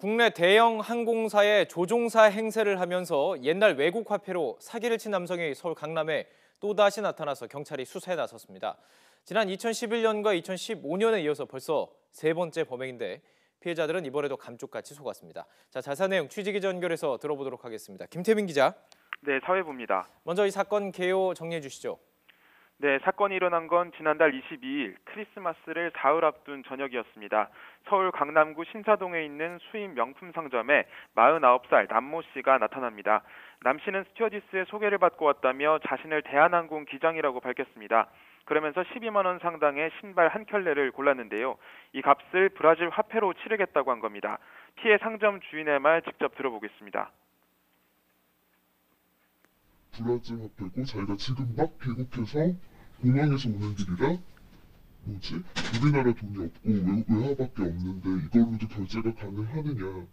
국내 대형 항공사의 조종사 행세를 하면서 옛날 외국 화폐로 사기를 친 남성이 서울 강남에 또다시 나타나서 경찰이 수사에 나섰습니다. 지난 2011년과 2015년에 이어서 벌써 세 번째 범행인데 피해자들은 이번에도 감쪽같이 속았습니다. 자, 자세한 내용 취재기자 연결해서 들어보도록 하겠습니다. 김태민 기자. 네, 사회부입니다. 먼저 이 사건 개요 정리해 주시죠. 네, 사건이 일어난 건 지난달 22일 크리스마스를 사흘 앞둔 저녁이었습니다. 서울 강남구 신사동에 있는 수입 명품 상점에 49살 남모 씨가 나타납니다. 남 씨는 스튜어디스의 소개를 받고 왔다며 자신을 대한항공 기장이라고 밝혔습니다. 그러면서 12만 원 상당의 신발 한 켤레를 골랐는데요. 이 값을 브라질 화폐로 치르겠다고 한 겁니다. 피해 상점 주인의 말 직접 들어보겠습니다. 브라질 화폐고 자기가 지금 막 귀국해서 공항에서 오는 길이라 우리나라 돈이 없고 외화밖에 없는데 이걸로도 결제가 가능하느냐.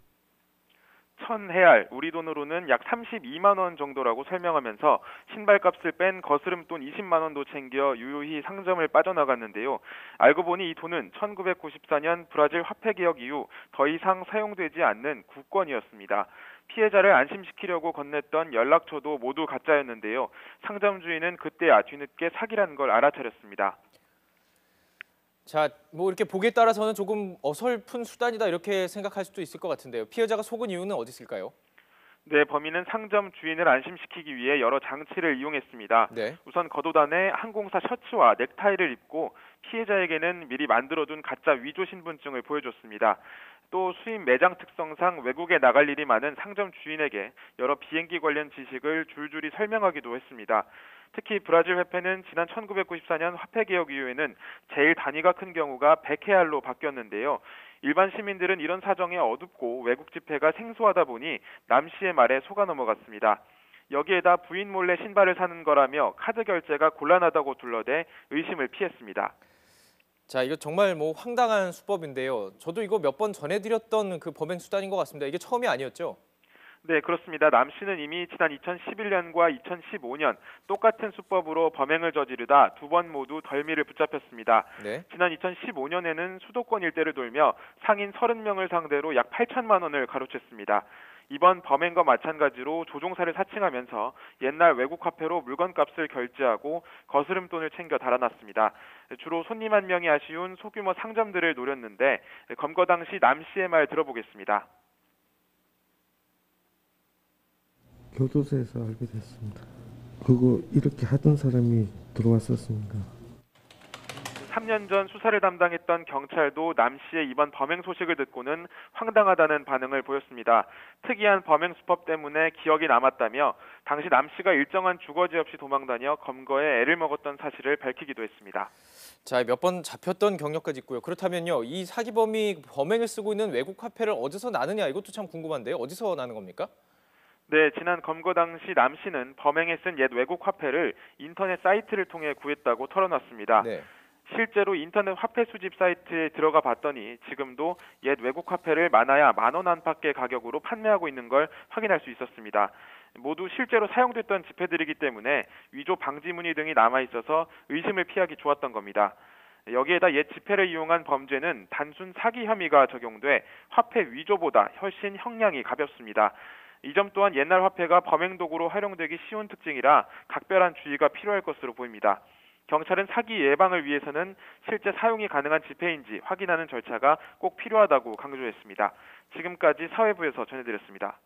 1,000헤알, 우리 돈으로는 약 32만 원 정도라고 설명하면서 신발값을 뺀 거스름돈 20만 원도 챙겨 유유히 상점을 빠져나갔는데요. 알고 보니 이 돈은 1994년 브라질 화폐 개혁 이후 더 이상 사용되지 않는 국권이었습니다. 피해자를 안심시키려고 건넸던 연락처도 모두 가짜였는데요. 상점 주인은 그때야 뒤늦게 사기라는 걸 알아차렸습니다. 자, 이렇게 보기에 따라서는 조금 어설픈 수단이다 이렇게 생각할 수도 있을 것 같은데요. 피해자가 속은 이유는 어디 있을까요? 네, 범인은 상점 주인을 안심시키기 위해 여러 장치를 이용했습니다. 네. 우선 겉옷안에 항공사 셔츠와 넥타이를 입고 피해자에게는 미리 만들어둔 가짜 위조 신분증을 보여줬습니다. 또 수입 매장 특성상 외국에 나갈 일이 많은 상점 주인에게 여러 비행기 관련 지식을 줄줄이 설명하기도 했습니다. 특히 브라질 화폐는 지난 1994년 화폐 개혁 이후에는 제일 단위가 큰 경우가 100헤알로 바뀌었는데요. 일반 시민들은 이런 사정에 어둡고 외국 지폐가 생소하다 보니 남 씨의 말에 속아 넘어갔습니다. 여기에다 부인 몰래 신발을 사는 거라며 카드 결제가 곤란하다고 둘러대 의심을 피했습니다. 자, 이거 정말 황당한 수법인데요. 저도 이거 몇 번 전해드렸던 그 범행 수단인 것 같습니다. 이게 처음이 아니었죠? 네, 그렇습니다. 남 씨는 이미 지난 2011년과 2015년 똑같은 수법으로 범행을 저지르다 두 번 모두 덜미를 붙잡혔습니다. 네. 지난 2015년에는 수도권 일대를 돌며 상인 30명을 상대로 약 8천만 원을 가로챘습니다. 이번 범행과 마찬가지로 조종사를 사칭하면서 옛날 외국 화폐로 물건값을 결제하고 거스름돈을 챙겨 달아났습니다. 주로 손님 한 명이 아쉬운 소규모 상점들을 노렸는데 검거 당시 남 씨의 말 들어보겠습니다. 교도소에서 알게 됐습니다. 그거 이렇게 하던 사람이 들어왔었습니다. 3년 전 수사를 담당했던 경찰도 남 씨의 이번 범행 소식을 듣고는 황당하다는 반응을 보였습니다. 특이한 범행 수법 때문에 기억이 남았다며 당시 남 씨가 일정한 주거지 없이 도망다녀 검거에 애를 먹었던 사실을 밝히기도 했습니다. 자, 몇 번 잡혔던 경력까지 있고요. 그렇다면요, 이 사기범이 범행을 쓰고 있는 외국 화폐를 어디서 나느냐 이것도 참 궁금한데요. 어디서 나는 겁니까? 네, 지난 검거 당시 남 씨는 범행에 쓴 옛 외국 화폐를 인터넷 사이트를 통해 구했다고 털어놨습니다. 네. 실제로 인터넷 화폐 수집 사이트에 들어가 봤더니 지금도 옛 외국 화폐를 많아야 10,000원 안팎의 가격으로 판매하고 있는 걸 확인할 수 있었습니다. 모두 실제로 사용됐던 지폐들이기 때문에 위조 방지 문의 등이 남아있어서 의심을 피하기 좋았던 겁니다. 여기에다 옛 지폐를 이용한 범죄는 단순 사기 혐의가 적용돼 화폐 위조보다 훨씬 형량이 가볍습니다. 이 점 또한 옛날 화폐가 범행 도구로 활용되기 쉬운 특징이라 각별한 주의가 필요할 것으로 보입니다. 경찰은 사기 예방을 위해서는 실제 사용이 가능한 지폐인지 확인하는 절차가 꼭 필요하다고 강조했습니다. 지금까지 사회부에서 전해드렸습니다.